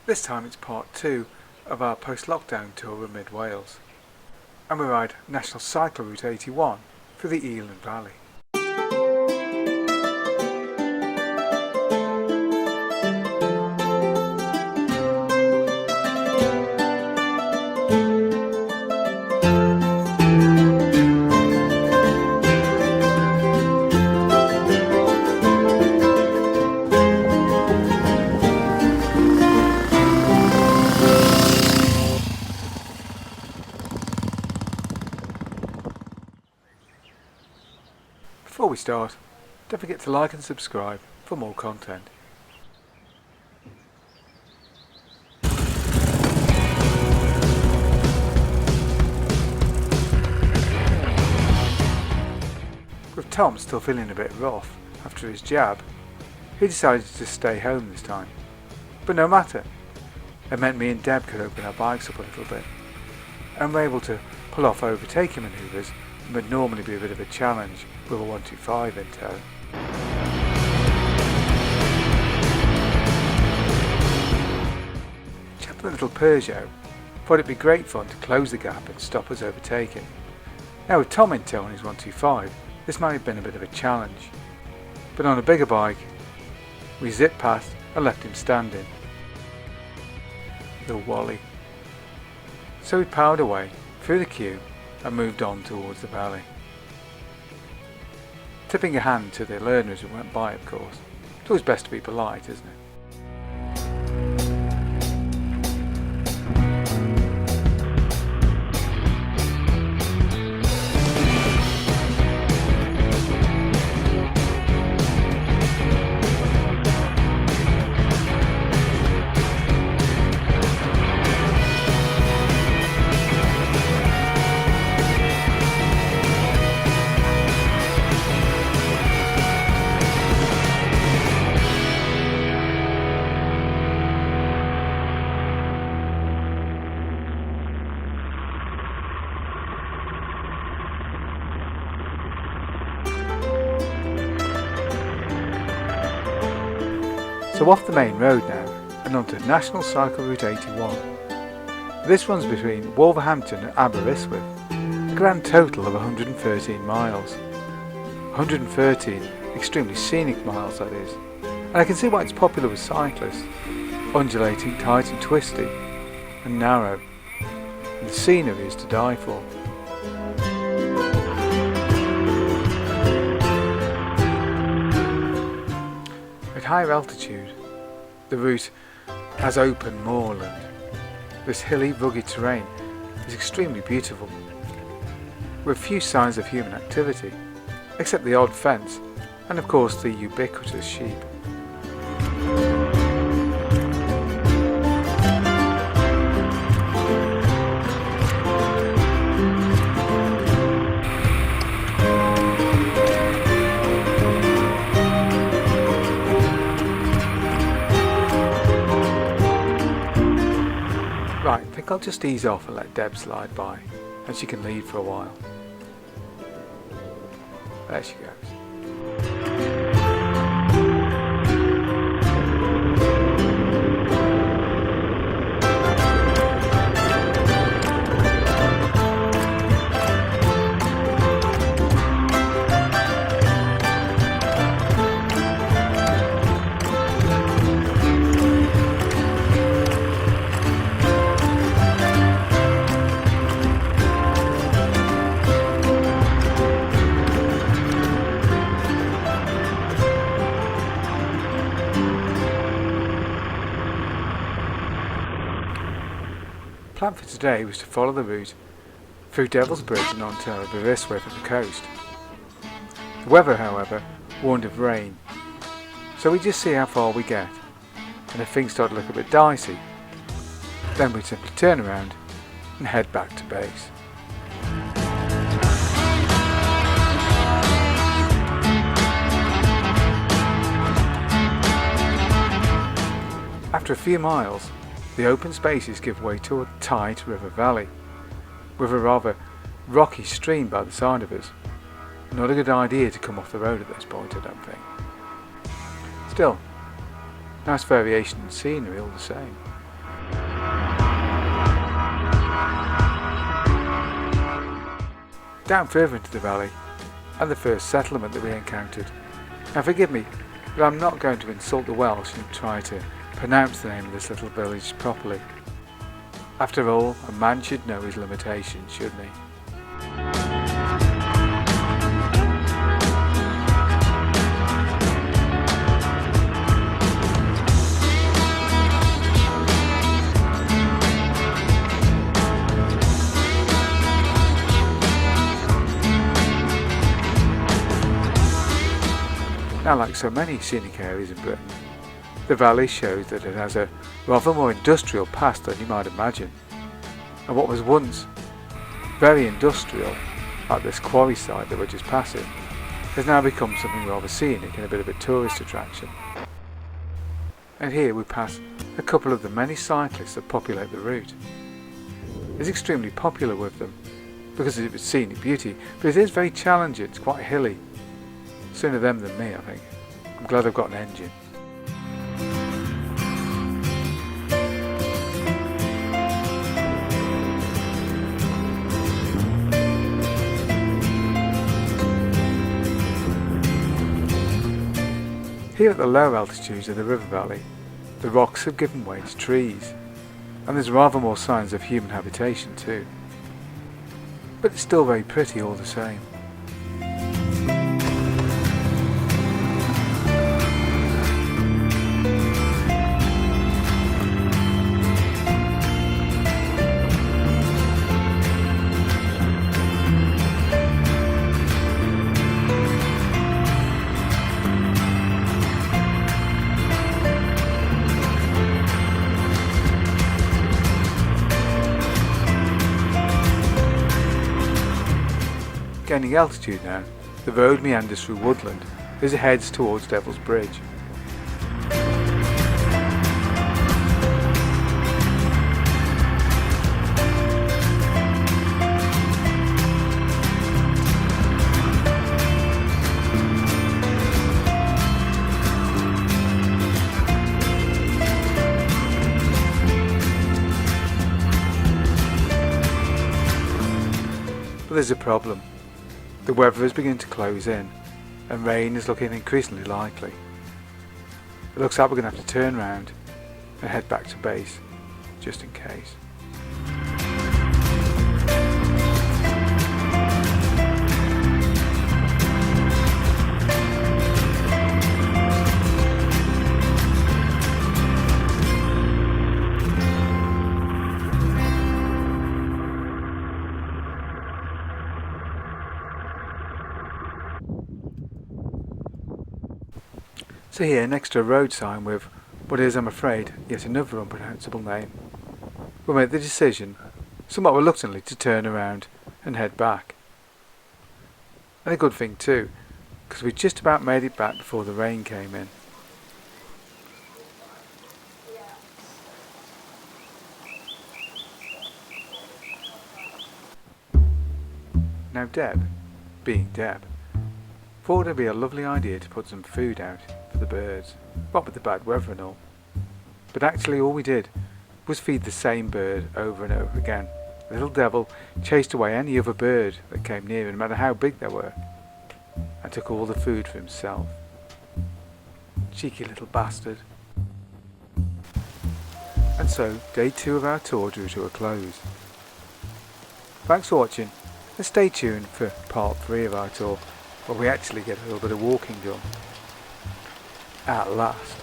This time it's part 2 of our post-lockdown tour of mid-Wales, and we ride National Cycle Route 81 through the Elan Valley. Before we start, don't forget to like and subscribe for more content. With Tom still feeling a bit rough after his jab, he decided to stay home this time. But no matter, it meant me and Deb could open our bikes up a little bit, and were able to pull off overtaking manoeuvres that would normally be a bit of a challenge with a 125 in tow. Chap the little Peugeot thought it'd be great fun to close the gap and stop us overtaking. Now with Tom in tow on his 125, this might have been a bit of a challenge, but on a bigger bike, we zipped past and left him standing. The Wally. So we powered away through the queue and moved on towards the valley. Tipping a hand to the learners who went by, of course. It's always best to be polite, isn't it? So off the main road now, and onto National Cycle Route 81. This runs between Wolverhampton and Aberystwyth, a grand total of 113 miles. 113 extremely scenic miles, that is, and I can see why it's popular with cyclists. Undulating, tight and twisty, and narrow, and the scenery is to die for. At higher altitude, the route has open moorland. This hilly, rugged terrain is extremely beautiful, with few signs of human activity, except the odd fence and of course the ubiquitous sheep. Right, I think I'll just ease off and let Deb slide by, and she can lead for a while. There she goes. The plan for today was to follow the route through Devil's Bridge and onto Aberystwyth at the coast. The weather, however, warned of rain, so we just see how far we get, and if things start to look a bit dicey, then we simply turn around and head back to base. After a few miles, the open spaces give way to a tight river valley, with a rather rocky stream by the side of us. Not a good idea to come off the road at this point, I don't think. Still, nice variation in scenery all the same. down further into the valley, and the first settlement that we encountered. Now forgive me, but I'm not going to insult the Welsh and try to pronounce the name of this little village properly. After all, a man should know his limitations, shouldn't he? Now, like so many scenic areas in Britain, the valley shows that it has a rather more industrial past than you might imagine. And what was once very industrial, like this quarry site that we're just passing, has now become something rather scenic and a bit of a tourist attraction. And here we pass a couple of the many cyclists that populate the route. It's extremely popular with them because of its scenic beauty, but it is very challenging, it's quite hilly. Sooner them than me, I think. I'm glad I've got an engine. Here at the lower altitudes of the river valley, the rocks have given way to trees, and there's rather more signs of human habitation too. But it's still very pretty all the same. Gaining altitude now, the road meanders through woodland as it heads towards Devil's Bridge. But there's a problem. The weather is beginning to close in, and rain is looking increasingly likely. It looks like we're going to have to turn around and head back to base, just in case. So here, next to a road sign with what is, I'm afraid, yet another unpronounceable name, we made the decision, somewhat reluctantly, to turn around and head back. And a good thing too, because we just about made it back before the rain came in. Now Deb, being Deb, thought it'd be a lovely idea to put some food out for the birds, what with the bad weather and all. But actually all we did was feed the same bird over and over again. The little devil chased away any other bird that came near him, no matter how big they were, and took all the food for himself. Cheeky little bastard. And so, day 2 of our tour drew to a close. Thanks for watching, and stay tuned for part 3 of our tour, where we actually get a little bit of walking done. At last.